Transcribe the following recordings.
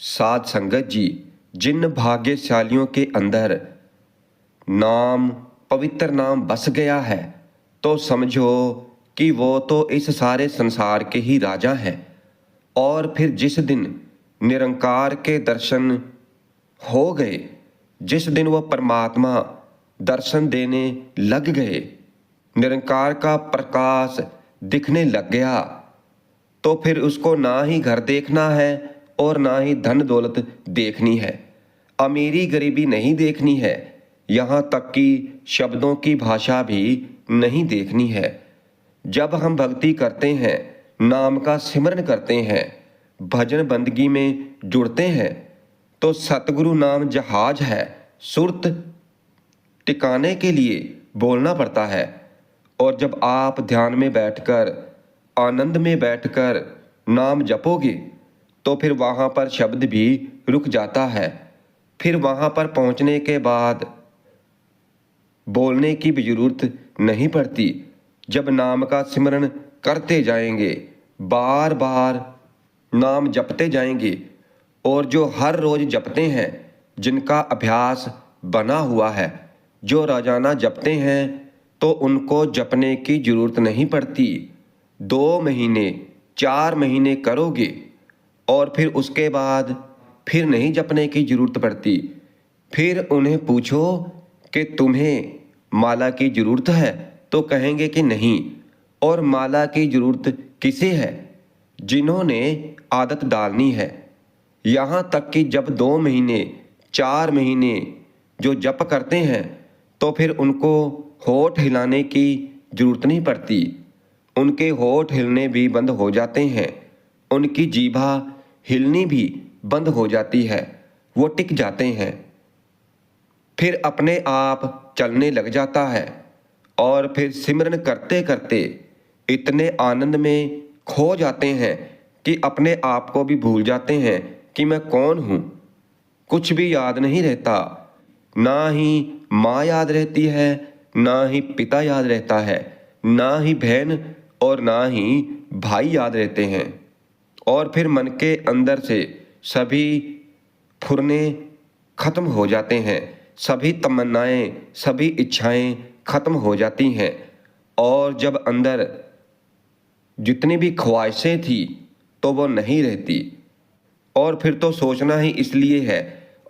साध संगत जी, जिन भाग्यशालियों के अंदर नाम, पवित्र नाम बस गया है, तो समझो कि वो तो इस सारे संसार के ही राजा हैं। और फिर जिस दिन निरंकार के दर्शन हो गए, जिस दिन वो परमात्मा दर्शन देने लग गए, निरंकार का प्रकाश दिखने लग गया, तो फिर उसको ना ही घर देखना है और ना ही धन दौलत देखनी है, अमीरी गरीबी नहीं देखनी है, यहाँ तक कि शब्दों की भाषा भी नहीं देखनी है। जब हम भक्ति करते हैं, नाम का सिमरन करते हैं, भजन बंदगी में जुड़ते हैं, तो सतगुरु नाम जहाज है, सुरत टिकाने के लिए बोलना पड़ता है। और जब आप ध्यान में बैठकर, आनंद में बैठकर नाम जपोगे, तो फिर वहाँ पर शब्द भी रुक जाता है। फिर वहाँ पर पहुँचने के बाद बोलने की भी जरूरत नहीं पड़ती। जब नाम का सिमरन करते जाएंगे, बार बार नाम जपते जाएंगे, और जो हर रोज जपते हैं, जिनका अभ्यास बना हुआ है, जो रोजाना जपते हैं, तो उनको जपने की जरूरत नहीं पड़ती। 2 महीने 4 महीने करोगे और फिर उसके बाद फिर नहीं जपने की जरूरत पड़ती। फिर उन्हें पूछो कि तुम्हें माला की जरूरत है, तो कहेंगे कि नहीं। और माला की जरूरत किसे है? जिन्होंने आदत डालनी है। यहाँ तक कि जब 2 महीने 4 महीने जो जप करते हैं, तो फिर उनको होठ हिलाने की जरूरत नहीं पड़ती। उनके होठ हिलने भी बंद हो जाते हैं, उनकी जीभा हिलनी भी बंद हो जाती है, वो टिक जाते हैं। फिर अपने आप चलने लग जाता है, और फिर सिमरन करते करते इतने आनंद में खो जाते हैं कि अपने आप को भी भूल जाते हैं कि मैं कौन हूँ। कुछ भी याद नहीं रहता, ना ही माँ याद रहती है, ना ही पिता याद रहता है, ना ही बहन और ना ही भाई याद रहते हैं। और फिर मन के अंदर से सभी फुरने खत्म हो जाते हैं, सभी तमन्नाएं, सभी इच्छाएं खत्म हो जाती हैं। और जब अंदर जितनी भी ख्वाहिशें थी, तो वो नहीं रहती। और फिर तो सोचना ही इसलिए है।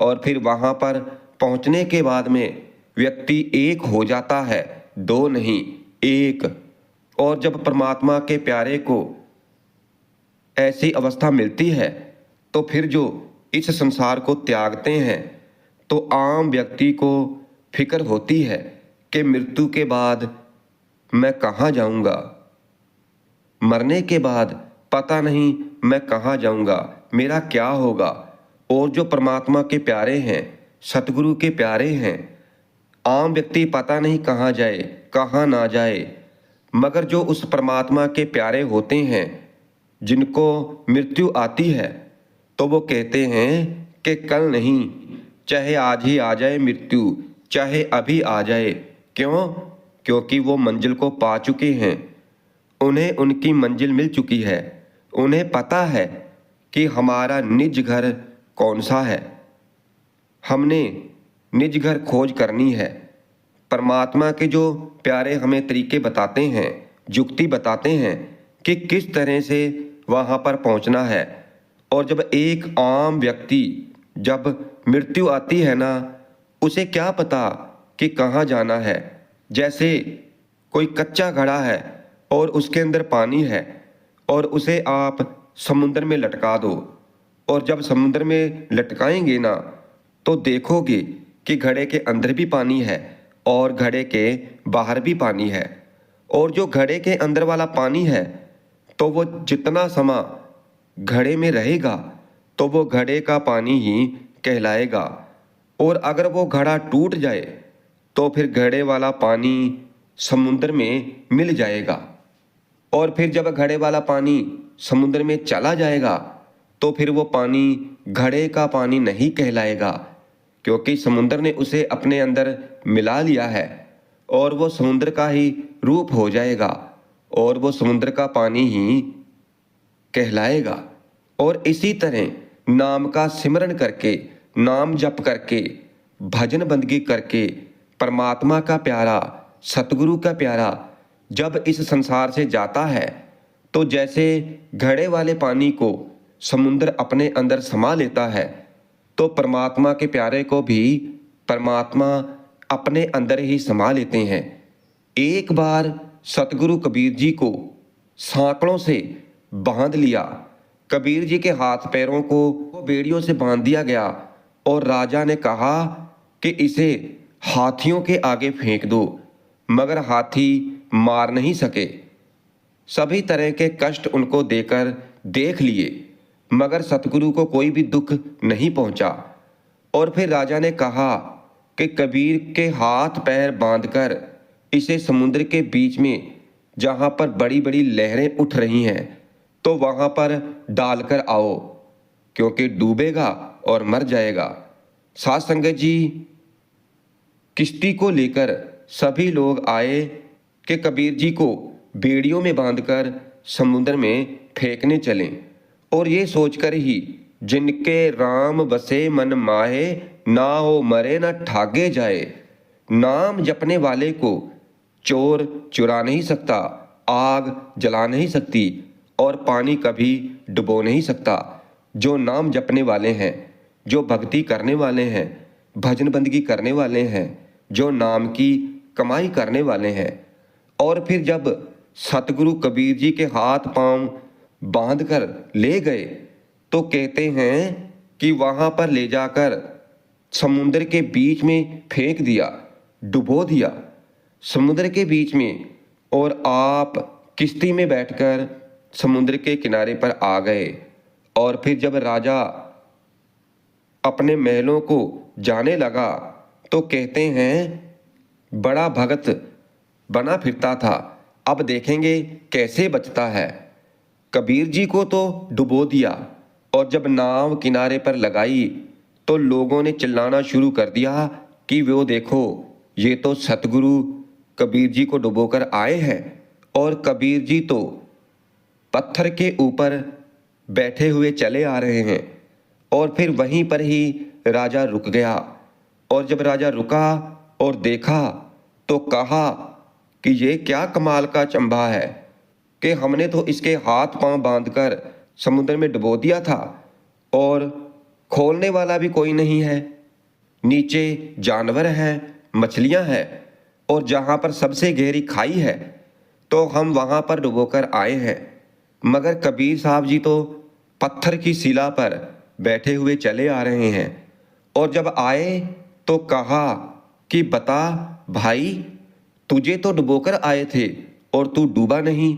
और फिर वहाँ पर पहुँचने के बाद में व्यक्ति एक हो जाता है, 2 नहीं, 1। और जब परमात्मा के प्यारे को ऐसी अवस्था मिलती है, तो फिर जो इस संसार को त्यागते हैं, तो आम व्यक्ति को फिक्र होती है कि मृत्यु के बाद मैं कहाँ जाऊँगा, मरने के बाद पता नहीं मैं कहाँ जाऊँगा, मेरा क्या होगा। और जो परमात्मा के प्यारे हैं, सतगुरु के प्यारे हैं, आम व्यक्ति पता नहीं कहाँ जाए, कहाँ ना जाए, मगर जो उस परमात्मा के प्यारे होते हैं, जिनको मृत्यु आती है, तो वो कहते हैं कि कल नहीं, चाहे आज ही आ जाए मृत्यु, चाहे अभी आ जाए। क्यों? क्योंकि वो मंजिल को पा चुके हैं, उन्हें उनकी मंजिल मिल चुकी है। उन्हें पता है कि हमारा निज घर कौन सा है। हमने निज घर खोज करनी है। परमात्मा के जो प्यारे हमें तरीके बताते हैं, युक्ति बताते हैं कि किस तरह से वहाँ पर पहुँचना है। और जब एक आम व्यक्ति, जब मृत्यु आती है ना, उसे क्या पता कि कहाँ जाना है। जैसे कोई कच्चा घड़ा है और उसके अंदर पानी है, और उसे आप समुद्र में लटका दो, और जब समुद्र में लटकाएंगे ना, तो देखोगे कि घड़े के अंदर भी पानी है और घड़े के बाहर भी पानी है। और जो घड़े के अंदर वाला पानी है, तो वो जितना समय घड़े में रहेगा, तो वो घड़े का पानी ही कहलाएगा। और अगर वो घड़ा टूट जाए, तो फिर घड़े वाला पानी समुद्र में मिल जाएगा। और फिर जब घड़े वाला पानी समुद्र में चला जाएगा, तो फिर वो पानी घड़े का पानी नहीं कहलाएगा, क्योंकि समुद्र ने उसे अपने अंदर मिला लिया है, और वो समुद्र का ही रूप हो जाएगा, और वो समुद्र का पानी ही कहलाएगा। और इसी तरह नाम का सिमरन करके, नाम जप करके, भजन बंदगी करके परमात्मा का प्यारा, सतगुरु का प्यारा जब इस संसार से जाता है तो जैसे घड़े वाले पानी को समुद्र अपने अंदर समा लेता है, तो परमात्मा के प्यारे को भी परमात्मा अपने अंदर ही समा लेते हैं। एक बार सतगुरु कबीर जी को सांकड़ों से बांध लिया। कबीर जी के हाथ पैरों को बेड़ियों से बांध दिया गया और राजा ने कहा कि इसे हाथियों के आगे फेंक दो, मगर हाथी मार नहीं सके। सभी तरह के कष्ट उनको देकर देख लिए, मगर सतगुरु को कोई भी दुख नहीं पहुंचा। और फिर राजा ने कहा कि कबीर के हाथ पैर बांधकर इसे समुद्र के बीच में, जहां पर बड़ी बड़ी लहरें उठ रही हैं, तो वहां पर डालकर आओ, क्योंकि डूबेगा और मर जाएगा। साध संगत जी, किश्ती को लेकर सभी लोग आए कि कबीर जी को बेड़ियों में बांधकर समुद्र में फेंकने चलें, और ये सोचकर ही जिनके राम बसे मन माहे, ना हो मरे ना ठागे जाए। नाम जपने वाले को चोर चुरा नहीं सकता, आग जला नहीं सकती और पानी कभी डुबो नहीं सकता। जो नाम जपने वाले हैं, जो भक्ति करने वाले हैं, भजन बंदगी करने वाले हैं, जो नाम की कमाई करने वाले हैं। और फिर जब सतगुरु कबीर जी के हाथ पांव बांधकर ले गए तो कहते हैं कि वहां पर ले जाकर समुद्र के बीच में फेंक दिया, डुबो दिया समुद्र के बीच में, और आप किश्ती में बैठकर समुद्र के किनारे पर आ गए। और फिर जब राजा अपने महलों को जाने लगा तो कहते हैं बड़ा भगत बना फिरता था, अब देखेंगे कैसे बचता है। कबीर जी को तो डुबो दिया, और जब नाव किनारे पर लगाई तो लोगों ने चिल्लाना शुरू कर दिया कि वो देखो, ये तो सतगुरु कबीर जी को डुबोकर आए हैं, और कबीर जी तो पत्थर के ऊपर बैठे हुए चले आ रहे हैं। और फिर वहीं पर ही राजा रुक गया, और जब राजा रुका और देखा तो कहा कि ये क्या कमाल का चंबा है कि हमने तो इसके हाथ पांव बांधकर समुद्र में डुबो दिया था और खोलने वाला भी कोई नहीं है। नीचे जानवर हैं, मछलियां हैं, और जहां पर सबसे गहरी खाई है तो हम वहां पर डुबोकर आए हैं, मगर कबीर साहब जी तो पत्थर की शिला पर बैठे हुए चले आ रहे हैं। और जब आए तो कहा कि बता भाई, तुझे तो डुबोकर आए थे और तू डूबा नहीं,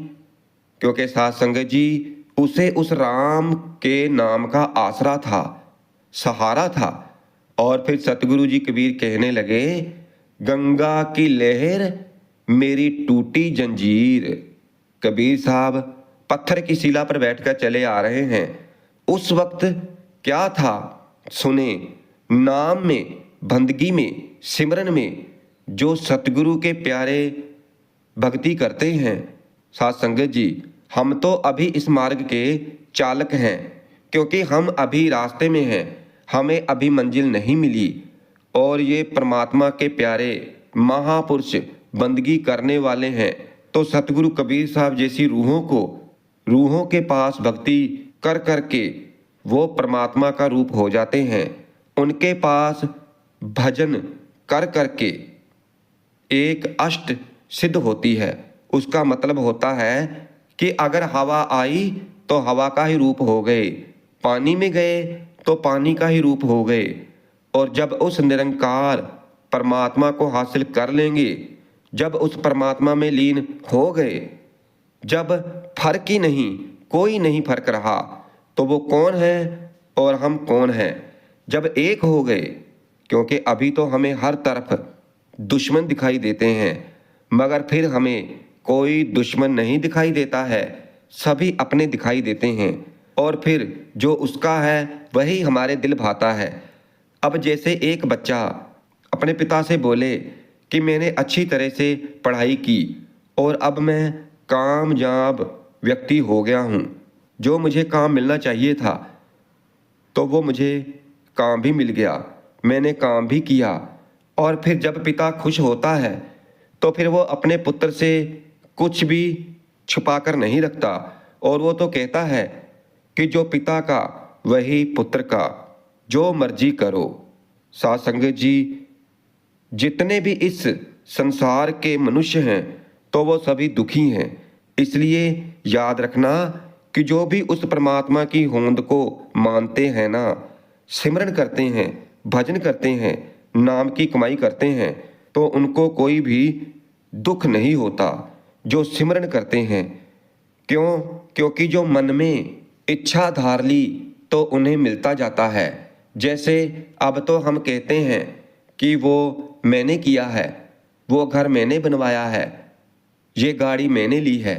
क्योंकि साध संगत जी उसे उस राम के नाम का आसरा था, सहारा था। और फिर सतगुरु जी कबीर कहने लगे, गंगा की लहर मेरी टूटी जंजीर। कबीर साहब पत्थर की शिला पर बैठकर चले आ रहे हैं। उस वक्त क्या था सुने, नाम में, बंदगी में, सिमरन में जो सतगुरु के प्यारे भक्ति करते हैं। साध संगत जी, हम तो अभी इस मार्ग के चालक हैं, क्योंकि हम अभी रास्ते में हैं, हमें अभी मंजिल नहीं मिली। और ये परमात्मा के प्यारे महापुरुष बंदगी करने वाले हैं, तो सतगुरु कबीर साहब जैसी रूहों के पास भक्ति कर करके वो परमात्मा का रूप हो जाते हैं। उनके पास भजन कर करके एक अष्ट सिद्ध होती है। उसका मतलब होता है कि अगर हवा आई तो हवा का ही रूप हो गए, पानी में गए तो पानी का ही रूप हो गए। और जब उस निरंकार परमात्मा को हासिल कर लेंगे, जब उस परमात्मा में लीन हो गए, जब फर्क ही नहीं, कोई नहीं फर्क रहा, तो वो कौन है और हम कौन हैं। जब एक हो गए, क्योंकि अभी तो हमें हर तरफ दुश्मन दिखाई देते हैं, मगर फिर हमें कोई दुश्मन नहीं दिखाई देता है, सभी अपने दिखाई देते हैं। और फिर जो उसका है वही हमारे दिल भाता है। अब जैसे एक बच्चा अपने पिता से बोले कि मैंने अच्छी तरह से पढ़ाई की और अब मैं कामयाब व्यक्ति हो गया हूँ, जो मुझे काम मिलना चाहिए था, तो वो मुझे काम भी मिल गया, मैंने काम भी किया। और फिर जब पिता खुश होता है तो फिर वो अपने पुत्र से कुछ भी छुपा कर नहीं रखता, और वो तो कहता है कि जो पिता का वही पुत्र का, जो मर्जी करो। साथ संगत जी, जितने भी इस संसार के मनुष्य हैं तो वो सभी दुखी हैं। इसलिए याद रखना कि जो भी उस परमात्मा की होंद को मानते हैं ना, सिमरन करते हैं, भजन करते हैं, नाम की कमाई करते हैं, तो उनको कोई भी दुख नहीं होता जो सिमरन करते हैं। क्यों? क्योंकि जो मन में इच्छा धार ली तो उन्हें मिलता जाता है। जैसे अब तो हम कहते हैं कि वो मैंने किया है, वो घर मैंने बनवाया है, ये गाड़ी मैंने ली है।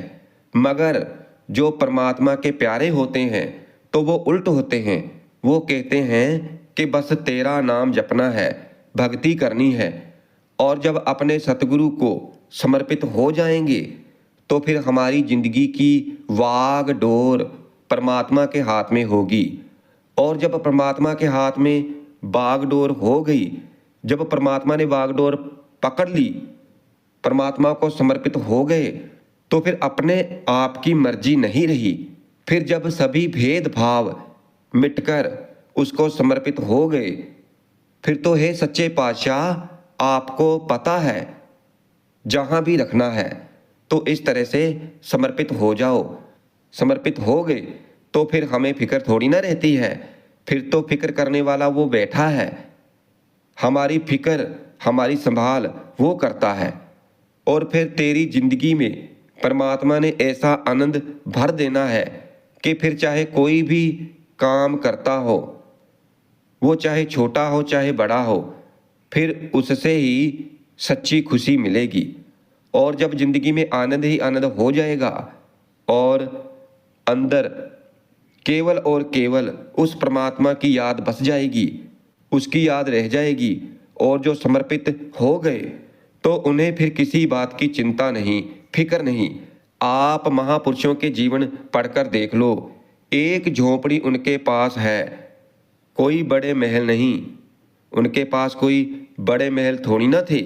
मगर जो परमात्मा के प्यारे होते हैं तो वो उल्ट होते हैं। वो कहते हैं कि बस तेरा नाम जपना है, भक्ति करनी है। और जब अपने सतगुरु को समर्पित हो जाएंगे तो फिर हमारी जिंदगी की वाग डोर परमात्मा के हाथ में होगी। और जब परमात्मा के हाथ में बागडोर हो गई, जब परमात्मा ने बागडोर पकड़ ली, परमात्मा को समर्पित हो गए, तो फिर अपने आप की मर्जी नहीं रही। फिर जब सभी भेदभाव मिटकर उसको समर्पित हो गए, फिर तो हे सच्चे पातशाह आपको पता है जहाँ भी रखना है, तो इस तरह से समर्पित हो जाओ। समर्पित हो गए तो फिर हमें फिक्र थोड़ी ना रहती है, फिर तो फिक्र करने वाला वो बैठा है। हमारी फिक्र, हमारी संभाल वो करता है। और फिर तेरी जिंदगी में परमात्मा ने ऐसा आनंद भर देना है कि फिर चाहे कोई भी काम करता हो, वो चाहे छोटा हो चाहे बड़ा हो, फिर उससे ही सच्ची खुशी मिलेगी। और जब जिंदगी में आनंद ही आनंद हो जाएगा और अंदर केवल और केवल उस परमात्मा की याद बस जाएगी, उसकी याद रह जाएगी, और जो समर्पित हो गए तो उन्हें फिर किसी बात की चिंता नहीं, फिक्र नहीं। आप महापुरुषों के जीवन पढ़कर देख लो, एक झोपड़ी उनके पास है, कोई बड़े महल नहीं। उनके पास कोई बड़े महल थोड़ी ना थे।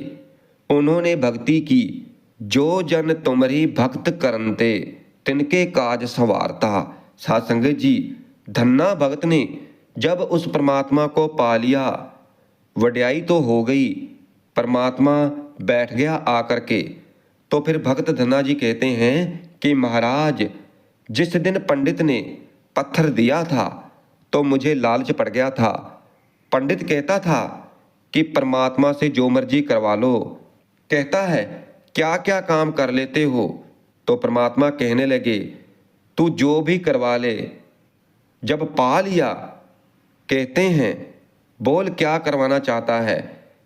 उन्होंने भक्ति की, जो जन तुमरी भक्त करनते तिनके काज संवारता। साथ संगत जी, धन्ना भगत ने जब उस परमात्मा को पा लिया, वड्याई तो हो गई, परमात्मा बैठ गया आकर के। तो फिर भगत धन्ना जी कहते हैं कि महाराज, जिस दिन पंडित ने पत्थर दिया था तो मुझे लालच पड़ गया था। पंडित कहता था कि परमात्मा से जो मर्जी करवा लो। कहता है क्या क्या काम कर लेते हो? तो परमात्मा कहने लगे तू जो भी करवा ले। जब पा लिया, कहते हैं बोल क्या करवाना चाहता है?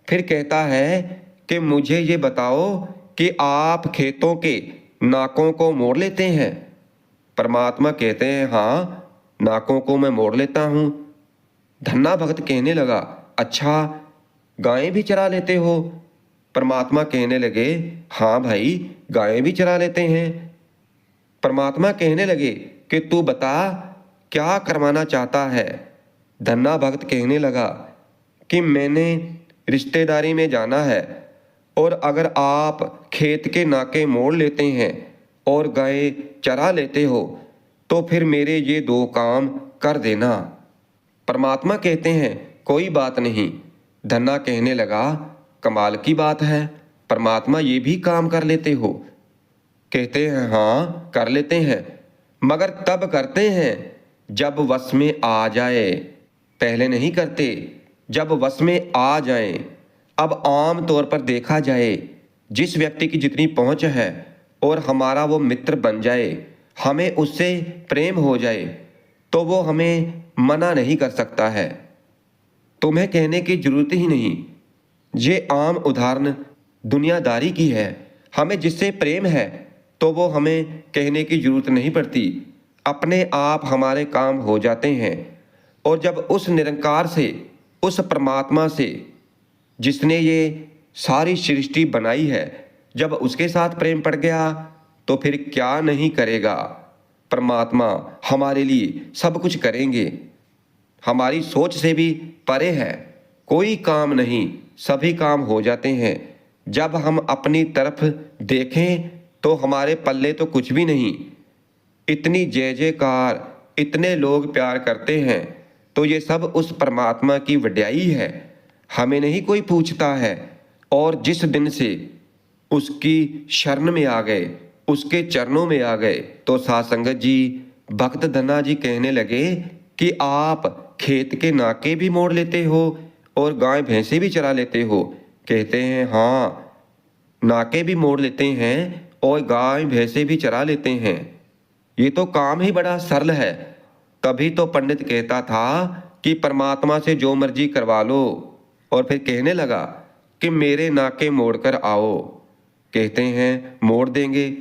फिर कहता है कि मुझे ये बताओ कि आप खेतों के नाकों को मोड़ लेते हैं? परमात्मा कहते हैं हाँ, नाकों को मैं मोड़ लेता हूँ। धन्ना भगत कहने लगा अच्छा, गायें भी चरा लेते हो? परमात्मा कहने लगे हाँ भाई, गायें भी चरा लेते हैं। परमात्मा कहने लगे कि तू बता क्या करवाना चाहता है? धन्ना भगत कहने लगा कि मैंने रिश्तेदारी में जाना है, और अगर आप खेत के नाके मोड़ लेते हैं और गाय चरा लेते हो तो फिर मेरे ये दो काम कर देना। परमात्मा कहते हैं कोई बात नहीं। धन्ना कहने लगा कमाल की बात है, परमात्मा ये भी काम कर लेते हो? कहते हैं हाँ कर लेते हैं, मगर तब करते हैं जब वश में आ जाए, पहले नहीं करते। जब वश में आ जाए, अब आम तौर पर देखा जाए, जिस व्यक्ति की जितनी पहुंच है और हमारा वो मित्र बन जाए, हमें उससे प्रेम हो जाए, तो वो हमें मना नहीं कर सकता है। तुम्हें कहने की जरूरत ही नहीं, ये आम उदाहरण दुनियादारी की है। हमें जिससे प्रेम है तो वो हमें कहने की जरूरत नहीं पड़ती, अपने आप हमारे काम हो जाते हैं। और जब उस निरंकार से, उस परमात्मा से जिसने ये सारी सृष्टि बनाई है, जब उसके साथ प्रेम पड़ गया तो फिर क्या नहीं करेगा। परमात्मा हमारे लिए सब कुछ करेंगे। हमारी सोच से भी परे है। कोई काम नहीं, सभी काम हो जाते हैं। जब हम अपनी तरफ देखें तो हमारे पल्ले तो कुछ भी नहीं। इतनी जय जयकार, इतने लोग प्यार करते हैं, तो ये सब उस परमात्मा की वड्याई है। हमें नहीं कोई पूछता है। और जिस दिन से उसकी शरण में आ गए, उसके चरणों में आ गए, तो साध संगत जी, भक्त धन्ना जी कहने लगे कि आप खेत के नाके भी मोड़ लेते हो और गाय भैंसे भी चरा लेते हो। कहते हैं हाँ, नाके भी मोड़ लेते हैं और गाय भैंसे भी चरा लेते हैं। ये तो काम ही बड़ा सरल है। तभी तो पंडित कहता था कि परमात्मा से जो मर्जी करवा लो। और फिर कहने लगा कि मेरे नाके मोड़ कर आओ। कहते हैं मोड़ देंगे।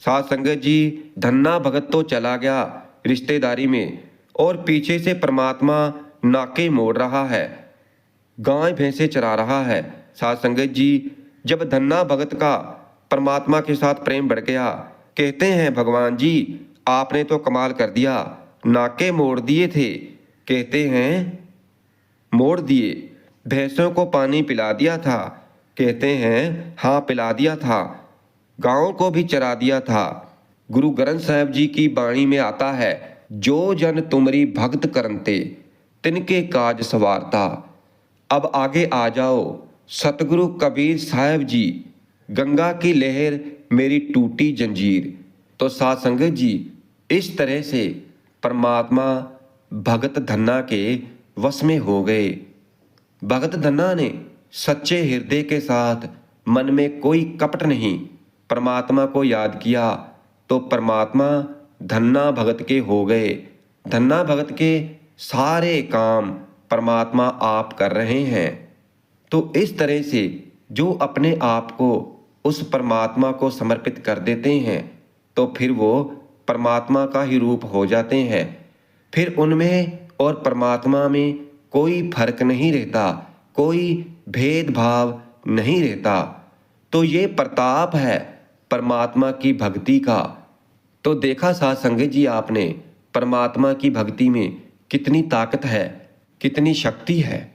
साध संगत जी, धन्ना भगत तो चला गया रिश्तेदारी में और पीछे से परमात्मा नाके मोड़ रहा है, गाय भैंसे चरा रहा है। साध संगत जी, जब धन्ना भगत का परमात्मा के साथ प्रेम बढ़ गया, कहते हैं भगवान जी आपने तो कमाल कर दिया, नाके मोड़ दिए थे। कहते हैं मोड़ दिए। भैंसों को पानी पिला दिया था। कहते हैं हाँ, पिला दिया था। गाँव को भी चरा दिया था। गुरु ग्रंथ साहिब जी की वाणी में आता है, जो जन तुमरी भक्त करनते तिनके काज सवारता। अब आगे आ जाओ। सतगुरु कबीर साहिब जी, गंगा की लहर मेरी टूटी जंजीर। तो साध संगत जी, इस तरह से परमात्मा भगत धन्ना के वश में हो गए। भगत धन्ना ने सच्चे हृदय के साथ, मन में कोई कपट नहीं, परमात्मा को याद किया तो परमात्मा धन्ना भगत के हो गए। धन्ना भगत के सारे काम परमात्मा आप कर रहे हैं। तो इस तरह से जो अपने आप को उस परमात्मा को समर्पित कर देते हैं, तो फिर वो परमात्मा का ही रूप हो जाते हैं। फिर उनमें और परमात्मा में कोई फर्क नहीं रहता, कोई भेदभाव नहीं रहता। तो ये प्रताप है परमात्मा की भक्ति का। तो देखा साध संगत जी आपने, परमात्मा की भक्ति में कितनी ताकत है, कितनी शक्ति है।